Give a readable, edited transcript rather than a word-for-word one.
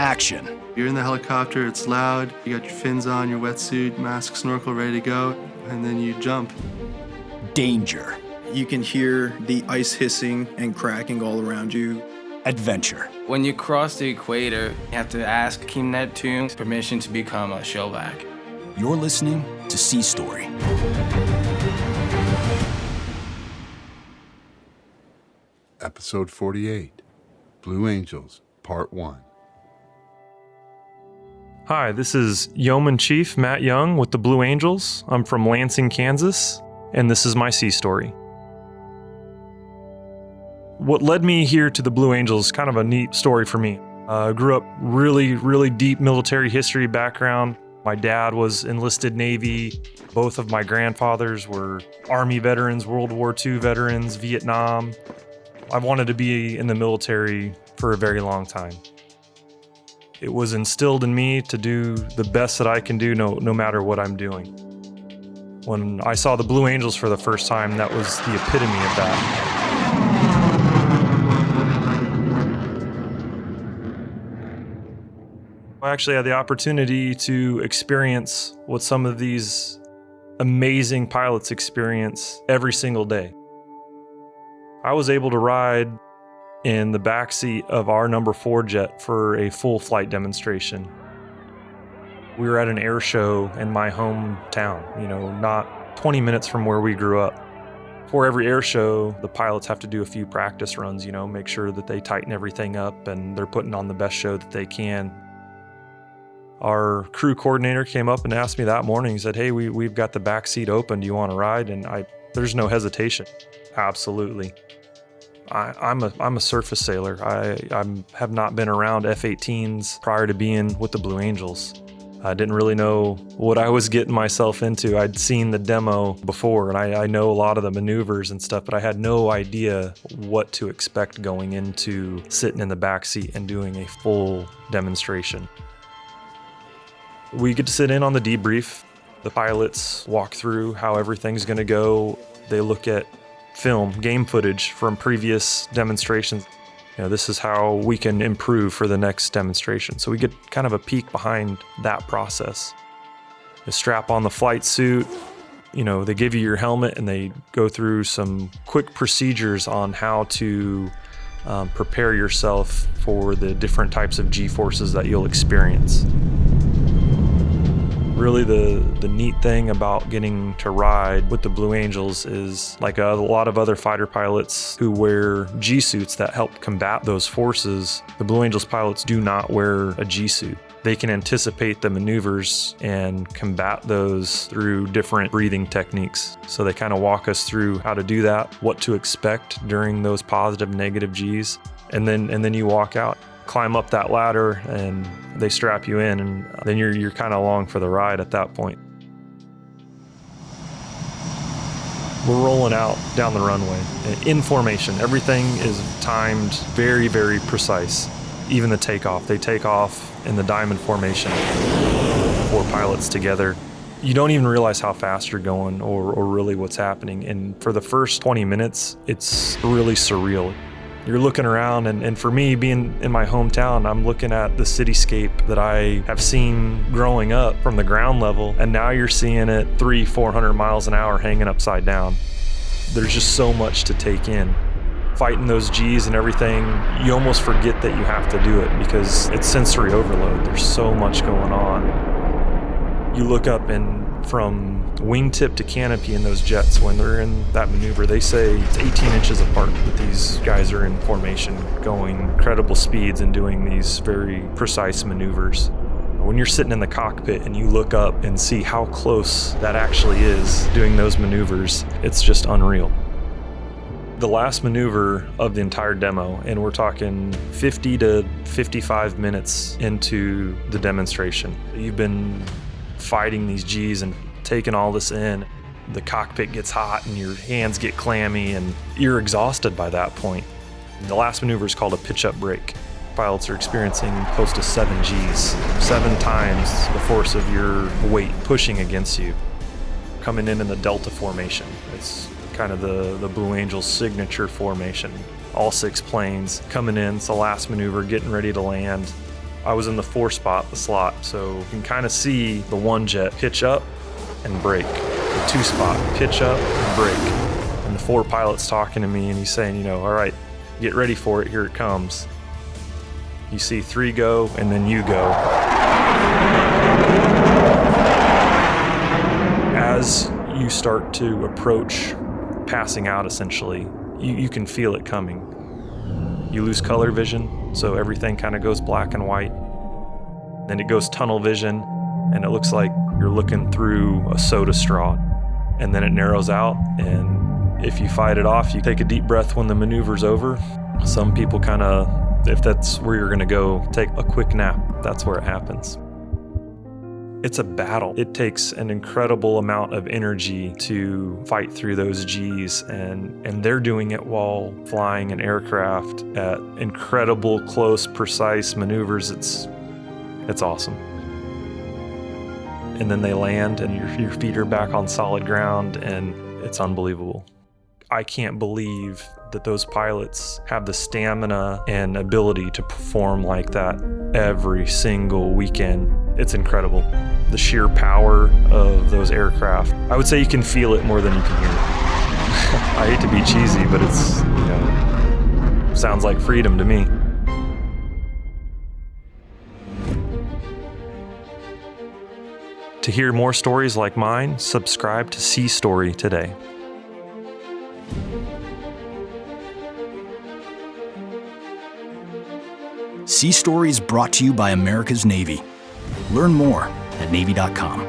action. You're in the helicopter, it's loud, you got your fins on, your wetsuit, mask, snorkel ready to go, and then you jump. Danger. You can hear the ice hissing and cracking all around you. Adventure. When you cross the equator, you have to ask King Neptune's permission to become a shellback. You're listening to Sea Story. Episode 48, Blue Angels, Part 1. Hi, this is Yeoman Chief Matt Young with the Blue Angels. I'm from Lansing, Kansas, and this is my sea story. What led me here to the Blue Angels is kind of a neat story for me. I grew up really deep military history background. My dad was enlisted Navy. Both of my grandfathers were Army veterans, World War II veterans, Vietnam. I wanted to be in the military for a very long time. It was instilled in me to do the best that I can do no matter what I'm doing. When I saw the Blue Angels for the first time, that was the epitome of that. I actually had the opportunity to experience what some of these amazing pilots experience every single day. I was able to ride in the backseat of our number 4 jet for a full flight demonstration. We were at an air show in my hometown, not 20 minutes from where we grew up. For every air show, the pilots have to do a few practice runs, make sure that they tighten everything up and they're putting on the best show that they can. Our crew coordinator came up and asked me that morning, he said, "Hey, we've got the back seat open, do you want to ride?" And there's no hesitation. Absolutely. I'm a surface sailor. I have not been around F-18s prior to being with the Blue Angels. I didn't really know what I was getting myself into. I'd seen the demo before, and I know a lot of the maneuvers and stuff, but I had no idea what to expect going into sitting in the back seat and doing a full demonstration. We get to sit in on the debrief. The pilots walk through how everything's going to go. They look at film, game footage from previous demonstrations. This is how we can improve for the next demonstration. So we get kind of a peek behind that process. They strap on the flight suit, they give you your helmet and they go through some quick procedures on how to prepare yourself for the different types of G-forces that you'll experience. Really the neat thing about getting to ride with the Blue Angels is, like a lot of other fighter pilots who wear G-suits that help combat those forces, the Blue Angels pilots do not wear a G-suit. They can anticipate the maneuvers and combat those through different breathing techniques. So they kind of walk us through how to do that, what to expect during those positive, negative Gs, and then you walk out. Climb up that ladder and they strap you in, and then you're kind of along for the ride at that point. We're rolling out down the runway in formation. Everything is timed very precise. Even the takeoff. They take off in the diamond formation, 4 pilots together. You don't even realize how fast you're going or really what's happening. And for the first 20 minutes, it's really surreal. You're looking around, and for me, being in my hometown, I'm looking at the cityscape that I have seen growing up from the ground level, and now you're seeing it 300-400 miles an hour hanging upside down. There's just so much to take in. Fighting those G's and everything, you almost forget that you have to do it because it's sensory overload. There's so much going on. You look up and from wingtip to canopy in those jets, when they're in that maneuver, they say it's 18 inches apart that these guys are in formation, going incredible speeds and doing these very precise maneuvers. When you're sitting in the cockpit and you look up and see how close that actually is doing those maneuvers, it's just unreal. The last maneuver of the entire demo, and we're talking 50 to 55 minutes into the demonstration. You've been fighting these G's and taking all this in. The cockpit gets hot and your hands get clammy and you're exhausted by that point. The last maneuver is called a pitch-up brake. Pilots are experiencing close to 7 Gs, 7 times the force of your weight pushing against you. Coming in the delta formation. It's kind of the Blue Angels signature formation. All 6 planes coming in, it's the last maneuver, getting ready to land. I was in the 4 spot, the slot, so you can kind of see the 1 jet pitch up and brake. The 2 spot, pitch up and brake. And the 4 pilot's talking to me and he's saying, all right, get ready for it, here it comes. You see 3 go and then you go. As you start to approach passing out, essentially, you can feel it coming. You lose color vision, so everything kind of goes black and white. Then it goes tunnel vision, and it looks like you're looking through a soda straw. And then it narrows out, and if you fight it off, you take a deep breath when the maneuver's over. Some people kind of, if that's where you're gonna go, take a quick nap. That's where it happens. It's a battle. It takes an incredible amount of energy to fight through those Gs, and they're doing it while flying an aircraft at incredible, close, precise maneuvers. It's awesome. And then they land and your feet are back on solid ground, and it's unbelievable. I can't believe that those pilots have the stamina and ability to perform like that every single weekend. It's incredible. The sheer power of those aircraft. I would say you can feel it more than you can hear it. I hate to be cheesy, but it's, sounds like freedom to me. To hear more stories like mine, subscribe to Sea Story today. Sea Story is brought to you by America's Navy. Learn more at Navy.com.